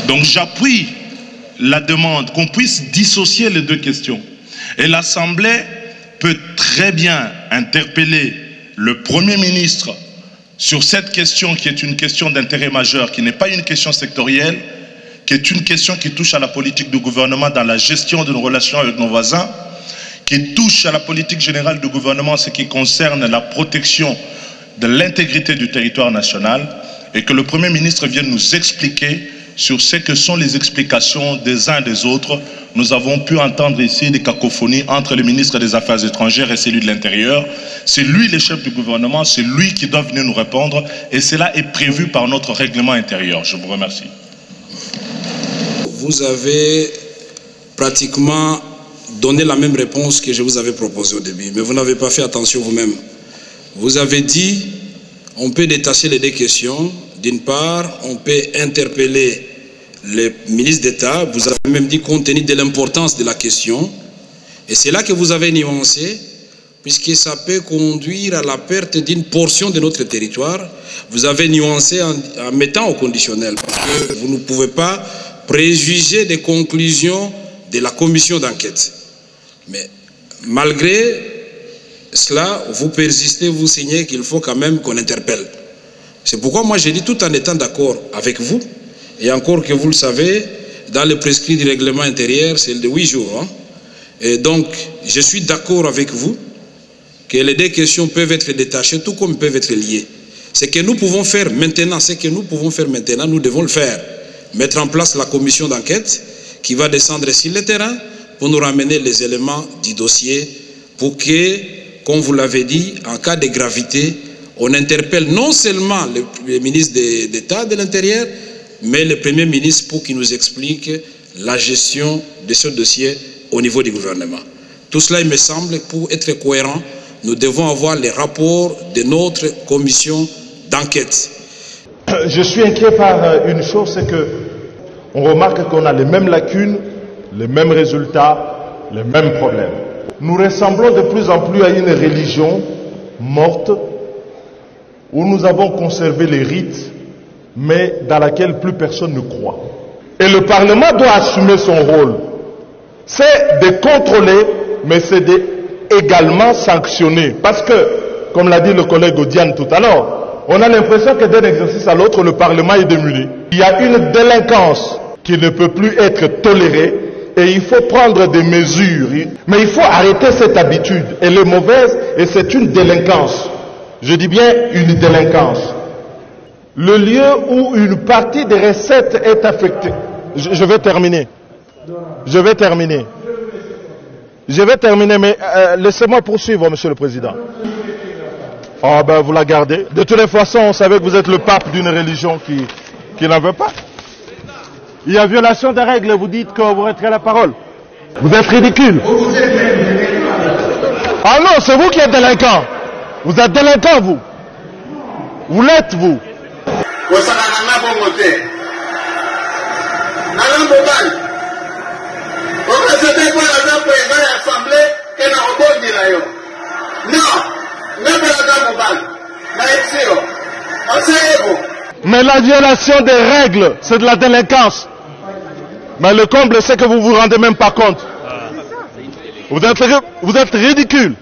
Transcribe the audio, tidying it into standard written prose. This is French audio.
Donc j'appuie la demande qu'on puisse dissocier les deux questions. Et l'Assemblée peut très bien interpeller le Premier ministre sur cette question qui est une question d'intérêt majeur, qui n'est pas une question sectorielle, qui est une question qui touche à la politique du gouvernement dans la gestion de nos relations avec nos voisins, qui touche à la politique générale du gouvernement, ce qui concerne la protection de l'intégrité du territoire national, et que le Premier ministre vienne nous expliquer sur ce que sont les explications des uns et des autres. Nous avons pu entendre ici des cacophonies entre le ministre des Affaires étrangères et celui de l'Intérieur. C'est lui le chef du gouvernement, c'est lui qui doit venir nous répondre, et cela est prévu par notre règlement intérieur. Je vous remercie. Vous avez pratiquement donné la même réponse que je vous avais proposée au début, mais vous n'avez pas fait attention vous-même. Vous avez dit, on peut détacher les deux questions. D'une part, on peut interpeller les ministres d'État. Vous avez même dit compte tenu de l'importance de la question. Et c'est là que vous avez nuancé, puisque ça peut conduire à la perte d'une portion de notre territoire. Vous avez nuancé en mettant au conditionnel, parce que vous ne pouvez pas préjuger des conclusions de la commission d'enquête. Mais malgré cela, vous persistez, vous signez qu'il faut quand même qu'on interpelle. C'est pourquoi moi j'ai dit, tout en étant d'accord avec vous, et encore que vous le savez, dans le prescrit du règlement intérieur, c'est de 8 jours. Hein? Et donc, je suis d'accord avec vous que les deux questions peuvent être détachées, tout comme peuvent être liées. Ce que nous pouvons faire maintenant, nous devons le faire. Mettre en place la commission d'enquête qui va descendre sur le terrain pour nous ramener les éléments du dossier pour que, comme vous l'avez dit, en cas de gravité, on interpelle non seulement le ministre d'État de l'Intérieur, mais le Premier ministre pour qu'il nous explique la gestion de ce dossier au niveau du gouvernement. Tout cela, il me semble, pour être cohérent, nous devons avoir les rapports de notre commission d'enquête. Je suis inquiet par une chose, c'est que on remarque qu'on a les mêmes lacunes, les mêmes résultats, les mêmes problèmes. Nous ressemblons de plus en plus à une religion morte, où nous avons conservé les rites, mais dans laquelle plus personne ne croit. Et le Parlement doit assumer son rôle. C'est de contrôler, mais c'est également sanctionner. Parce que, comme l'a dit le collègue Odiane tout à l'heure, on a l'impression que d'un exercice à l'autre, le Parlement est démuni. Il y a une délinquance qui ne peut plus être tolérée, et il faut prendre des mesures. Mais il faut arrêter cette habitude. Elle est mauvaise, et c'est une délinquance. Je dis bien une délinquance. Le lieu où une partie des recettes est affectée. Je vais terminer. Je vais terminer, mais laissez-moi poursuivre, Monsieur le Président. Oh ben vous la gardez. De toutes les façons, on savait que vous êtes le pape d'une religion qui n'en veut pas. Il y a violation des règles, vous dites que vous retirez la parole. Vous êtes ridicule. Ah non, c'est vous qui êtes délinquant. Vous êtes délinquant, vous. Vous l'êtes, vous. Mais la violation des règles, c'est de la délinquance. Mais le comble, c'est que vous ne vous rendez même pas compte. Vous êtes ridicule.